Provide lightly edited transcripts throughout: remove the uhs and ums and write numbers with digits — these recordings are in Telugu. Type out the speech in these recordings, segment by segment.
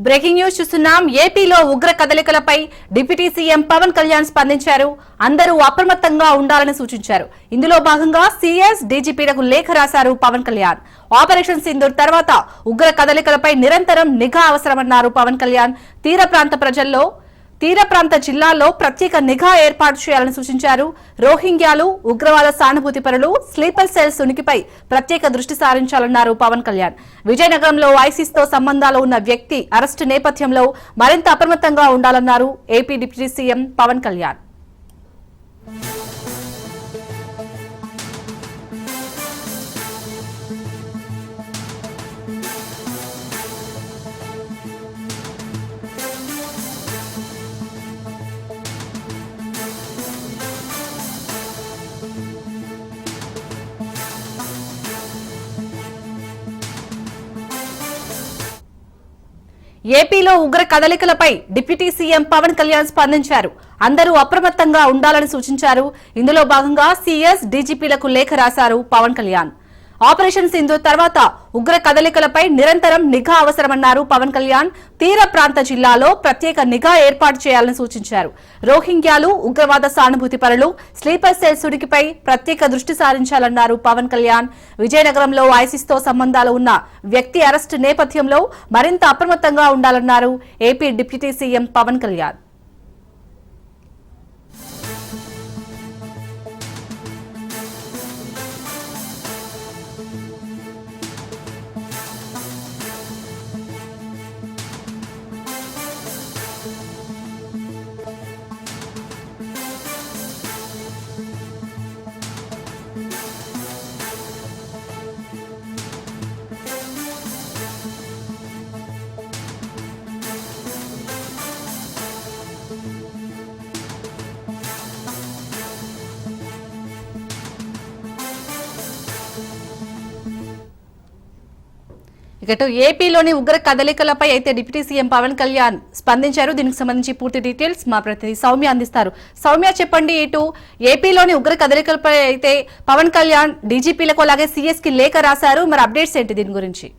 బ్రేకింగ్ న్యూస్ చూస్తున్నాం. ఏపీలో ఉగ్ర కదలికలపై డిప్యూటీ సీఎం పవన్ కళ్యాణ్ స్పందించారు. అందరూ అప్రమత్తంగా ఉండాలని సూచించారు. ఇందులో భాగంగా సీఎస్ డీజీపీలకు లేఖ రాశారు పవన్ కళ్యాణ్. ఆపరేషన్ సింధూర్ తర్వాత ఉగ్ర కదలికలపై నిరంతరం నిఘా అవసరమన్నారు పవన్ కళ్యాణ్. తీర ప్రాంత జిల్లాల్లో ప్రత్యేక నిఘా ఏర్పాటు చేయాలని సూచించారు. రోహింగ్యాలు, ఉగ్రవాద సానుభూతి పరులు, స్లీపర్ సెల్స్ ఉనికిపై ప్రత్యేక దృష్టి సారించాలన్నారు పవన్ కళ్యాణ్. విజయనగరంలో ఐసిస్ తో సంబంధాలు ఉన్న వ్యక్తి అరెస్టు నేపథ్యంలో మరింత అప్రమత్తంగా ఉండాలన్నారు AP deputy CM Pawan Kalyan. ఏపీలో ఉగ్ర కదలికలపై డిప్యూటీ సీఎం పవన్ కళ్యాణ్ స్పందించారు. అందరూ అప్రమత్తంగా ఉండాలని సూచించారు. ఇందులో భాగంగా సీఎస్ డీజీపీలకు లేఖ రాశారు పవన్ కళ్యాణ్. ఆపరేషన్ సింధూర్ తర్వాత ఉగ్ర కదలికలపై నిరంతరం నిఘా అవసరమన్నారు పవన్ కళ్యాణ్. తీర ప్రాంత జిల్లాలో ప్రత్యేక నిఘా ఏర్పాటు చేయాలని సూచించారు. రోహింగ్యాలు, ఉగ్రవాద సానుభూతి పరులు, స్లీపర్ సెల్స్ ఉనికిపై ప్రత్యేక దృష్టి సారించాలన్నారు పవన్ కళ్యాణ్. విజయనగరంలో ఐసిస్ తో సంబంధాలు ఉన్న వ్యక్తి అరెస్టు నేపథ్యంలో మరింత అప్రమత్తంగా ఉండాలన్నారు AP deputy CM Pawan Kalyan. ఇక ఏపీలోని ఉగ్ర కదలికలపై అయితే డిప్యూటీ సీఎం పవన్ కళ్యాణ్ స్పందించారు. దీనికి సంబంధించి పూర్తి డీటెయిల్స్ మా ప్రతినిధి సౌమ్య అందిస్తారు. సౌమ్య, చెప్పండి. ఇటు ఏపీలోని ఉగ్ర కదలికలపై అయితే పవన్ కళ్యాణ్ డీజీపీలకు అలాగే సీఎస్ కి లేఖ రాశారు. మరి అప్డేట్స్ ఏంటి దీని గురించి?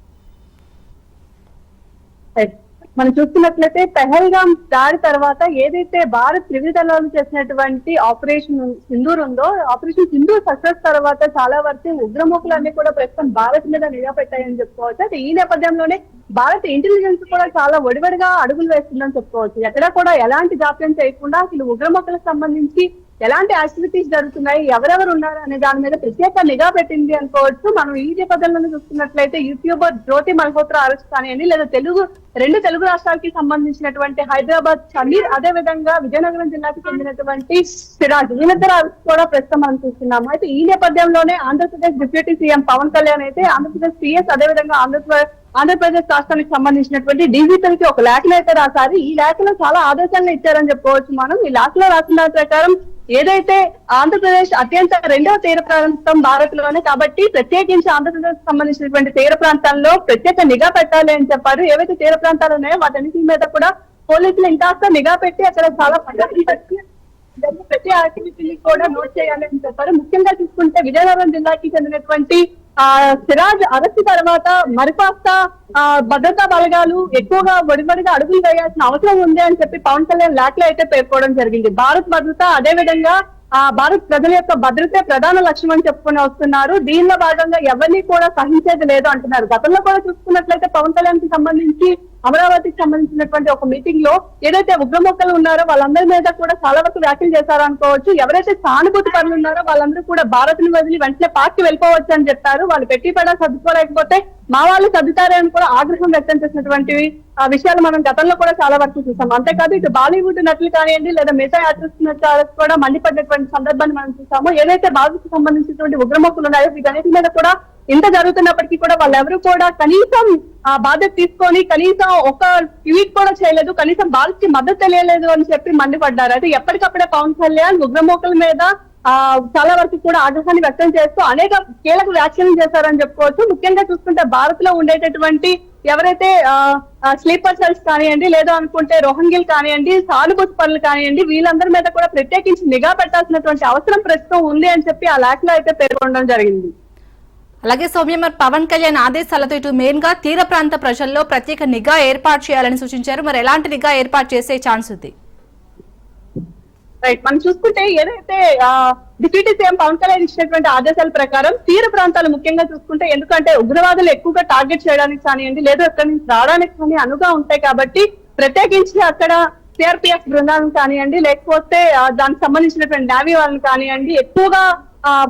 మనం చూస్తున్నట్లయితే పెహల్గాం దాడి తర్వాత ఏదైతే భారత్ త్రివిధ దళాలు చేసినటువంటి ఆపరేషన్ సింధూర్ ఉందో, ఆపరేషన్ సింధూర్ సక్సెస్ తర్వాత చాలా వరకు ఉగ్రముఖులన్నీ కూడా ప్రస్తుతం భారత్ మీద నిఘా పెట్టాయని చెప్పుకోవచ్చు. అయితే ఈ నేపథ్యంలోనే భారత్ ఇంటెలిజెన్స్ కూడా చాలా ఒడివడిగా అడుగులు వేస్తుందని చెప్పుకోవచ్చు. ఎక్కడ కూడా ఎలాంటి జాప్యం చేయకుండా అసలు ఉగ్రముఖులకు సంబంధించి ఎలాంటి యాక్టివిటీస్ జరుగుతున్నాయి, ఎవరెవరు ఉన్నారు అనే దాని మీద ప్రత్యేక నిఘా పెట్టింది అనుకోవచ్చు. మనం ఈ నేపథ్యంలో చూస్తున్నట్లయితే యూట్యూబర్ జ్యోతి మల్హోత్రా అరెస్ట్ కానివ్వండి, లేదా రెండు తెలుగు రాష్ట్రాలకి సంబంధించినటువంటి హైదరాబాద్ సమీర్, అదే విధంగా విజయనగరం జిల్లాకి చెందినటువంటి సిరాజ్, వీళ్ళిద్దరు అరెస్ట్ కూడా ప్రస్తుతం మనం చూస్తున్నాము. అయితే ఈ నేపథ్యంలోనే ఆంధ్రప్రదేశ్ డిప్యూటీ సీఎం పవన్ కళ్యాణ్ అయితే ఆంధ్రప్రదేశ్ సీఎస్, అదే విధంగా ఆంధ్రప్రదేశ్ రాష్ట్రానికి సంబంధించినటువంటి డీజీపీలకి ఒక లేఖలు అయితే రాశారు. ఈ లేఖలో చాలా ఆదేశాలను ఇచ్చారని చెప్పుకోవచ్చు. మనం ఈ లేఖలో రాసిన దాని ప్రకారం ఏదైతే ఆంధ్రప్రదేశ్ అత్యంత రెండవ తీర ప్రాంతం భారత్ లోనే కాబట్టి ప్రత్యేకించి ఆంధ్రప్రదేశ్ సంబంధించినటువంటి తీర ప్రాంతాల్లో ప్రత్యేక నిఘా పెట్టాలి అని చెప్పారు. ఏవైతే తీర ప్రాంతాలు ఉన్నాయో వాటన్నిటి మీద కూడా పోలీసులు ఇంకాస్త నిఘా పెట్టి అక్కడ చాలా ప్రతి యాక్టివిటీని కూడా నోట్ చేయాలి అని చెప్పారు. ముఖ్యంగా చూసుకుంటే విజయనగరం జిల్లాకి చెందినటువంటి సిరాజ్ అరెస్ట్ తర్వాత మరికాస్త భద్రతా బలగాలు ఎక్కువగా ఒడివడిగా అడుగులు వేయాల్సిన అవసరం ఉంది అని చెప్పి పవన్ కళ్యాణ్ లేఖలో అయితే పేర్కోవడం జరిగింది. భారత్ భద్రత, అదే విధంగా భారత్ ప్రజల యొక్క భద్రతే ప్రధాన లక్ష్యం అని చెప్పుకుని వస్తున్నారు. దీనిలో భాగంగా ఎవరిని కూడా సహించేది లేదు అంటున్నారు. గతంలో కూడా చూసుకున్నట్లయితే పవన్ కళ్యాణ్ కి సంబంధించి అమరావతికి సంబంధించినటువంటి ఒక మీటింగ్ లో ఏదైతే ఉగ్రముఖులు ఉన్నారో వాళ్ళందరి మీద కూడా చాలా వరకు వ్యాఖ్యలు చేశారనుకోవచ్చు. ఎవరైతే సానుభూతి పనులు ఉన్నారో వాళ్ళందరూ కూడా భారత్ ని వదిలి వెంటనే పార్టీ వెళ్ళిపోవచ్చు అని చెప్పారు. వాళ్ళు పెట్టి పడా సర్దుకోలేకపోతే మా వాళ్ళు సర్దుతారని కూడా ఆగ్రహం వ్యక్తం చేసినటువంటి విషయాలు మనం గతంలో కూడా చాలా వరకు చూసాం. అంతేకాదు ఇటు బాలీవుడ్ నటులు కానివ్వండి, లేదా మిగతా యాక్టర్స్ కూడా మండిపడినటువంటి సందర్భాన్ని మనం చూసాము. ఏదైతే భారత్కు సంబంధించినటువంటి ఉగ్రముఖులు ఉన్నాయో వీటన్నిటి మీద కూడా ఇంత జరుగుతున్నప్పటికీ కూడా వాళ్ళెవరూ కూడా కనీసం బాధ్యత తీసుకొని కనీసం ఒక ట్వీట్ కూడా చేయలేదు, కనీసం భారత్ కి మద్దతు తెలియలేదు అని చెప్పి మండిపడ్డారు. అయితే ఎప్పటికప్పుడే పవన్ కళ్యాణ్ ఉగ్రముఖుల మీద చాలా వరకు కూడా ఆగ్రహాన్ని వ్యక్తం చేస్తూ అనేక కీలక వ్యాఖ్యలు చేశారని చెప్పుకోవచ్చు. ముఖ్యంగా చూసుకుంటే భారత్ లో ఉండేటటువంటి ఎవరైతే స్లీపర్ సెల్స్ కానివ్వండి, లేదా అనుకుంటే రోహంగిల్ కానివ్వండి, సానుభూతి పనులు కానివ్వండి, వీళ్ళందరి మీద కూడా ప్రత్యేకించి నిఘా పెట్టాల్సినటువంటి అవసరం ప్రస్తుతం ఉంది అని చెప్పి ఆ లేఖ లో అయితే పేర్కొనడం జరిగింది. అలాగే సౌమ్య, మరి పవన్ కళ్యాణ్ ఆదేశాలతో ఇటు మెయిన్ గా తీర ప్రాంత ప్రజల్లో ప్రత్యేక నిఘా ఏర్పాటు చేయాలని సూచించారు. మరి ఎలాంటి నిఘా ఏర్పాటు చేసే ఛాన్స్ ఉంది? రైట్, మనం చూసుకుంటే ఏదైతే డిప్యూటీ సీఎం పవన్ కళ్యాణ్ ఇచ్చినటువంటి ఆదేశాల ప్రకారం తీర ప్రాంతాలు ముఖ్యంగా చూసుకుంటే, ఎందుకంటే ఉగ్రవాదులు ఎక్కువగా టార్గెట్ చేయడానికి కానివ్వండి, లేదా అక్కడి నుంచి రావడానికి కానీ అనుగా ఉంటాయి కాబట్టి ప్రత్యేకించి అక్కడ సిఆర్పిఎఫ్ బృందాలను కానివ్వండి, లేకపోతే దానికి సంబంధించినటువంటి నేవీ వాళ్ళని కానివ్వండి, ఎక్కువగా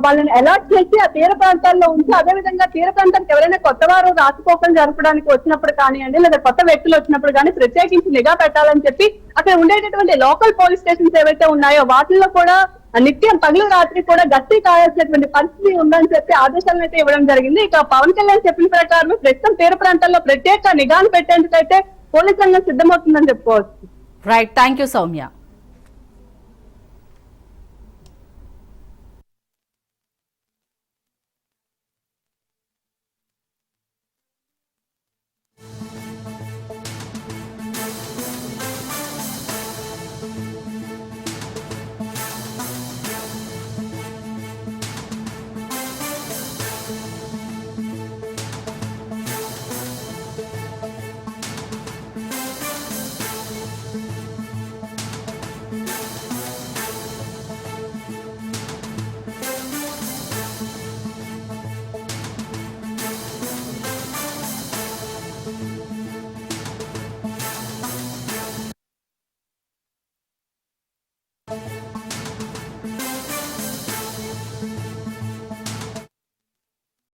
వాళ్ళని అలర్ట్ చేసి ఆ తీర ప్రాంతాల్లో ఉంచి, అదే విధంగా తీర ప్రాంతానికి ఎవరైనా కొత్త వారు రాకపోకలు జరపడానికి వచ్చినప్పుడు కానివ్వండి, లేదా కొత్త వ్యక్తులు వచ్చినప్పుడు కానీ ప్రత్యేకించి నిఘా పెట్టాలని చెప్పి అక్కడ ఉండేటటువంటి లోకల్ పోలీస్ స్టేషన్స్ ఏవైతే ఉన్నాయో వాటిల్లో కూడా నిత్యం పగలు రాత్రి కూడా గస్తీ కాయాల్సినటువంటి పరిస్థితి ఉందని చెప్పి ఆదేశాలను అయితే ఇవ్వడం జరిగింది. ఇక పవన్ కళ్యాణ్ చెప్పిన ప్రకారం ప్రస్తుతం తీర ప్రాంతాల్లో ప్రత్యేక నిఘాను పెట్టేందుకైతే పోలీస్ రంగం సిద్ధమవుతుందని చెప్పుకోవచ్చు. Right, thank you Soumya.